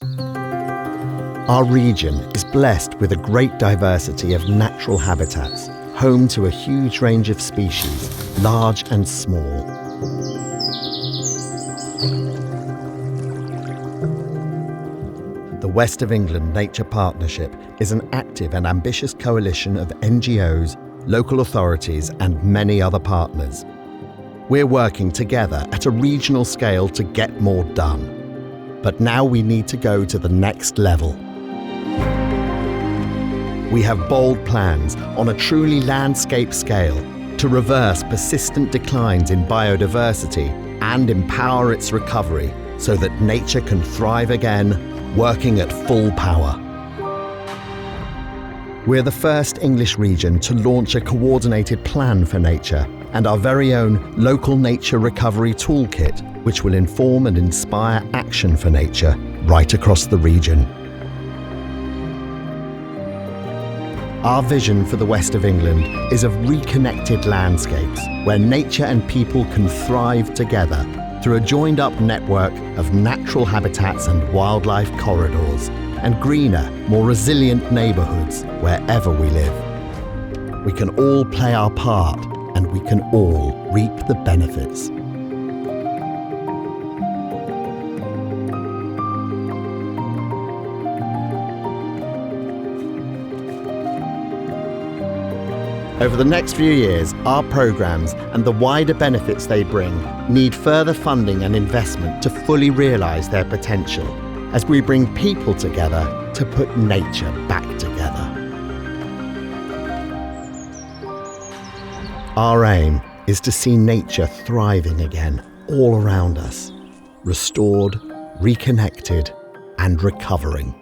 Our region is blessed with a great diversity of natural habitats, home to a huge range of species, large and small. The West of England Nature Partnership is an active and ambitious coalition of NGOs, local authorities and many other partners. We're working together at a regional scale to get more done. But now we need to go to the next level. We have bold plans on a truly landscape scale to reverse persistent declines in biodiversity and empower its recovery so that nature can thrive again, working at full power. We're the first English region to launch a coordinated plan for nature and our very own local nature recovery toolkit, which will inform and inspire action for nature right across the region. Our vision for the West of England is of reconnected landscapes where nature and people can thrive together through a joined-up network of natural habitats and wildlife corridors and greener, more resilient neighbourhoods wherever we live. We can all play our part and we can all reap the benefits. Over the next few years, our programmes and the wider benefits they bring need further funding and investment to fully realise their potential as we bring people together to put nature back together. Our aim is to see nature thriving again all around us, restored, reconnected and recovering.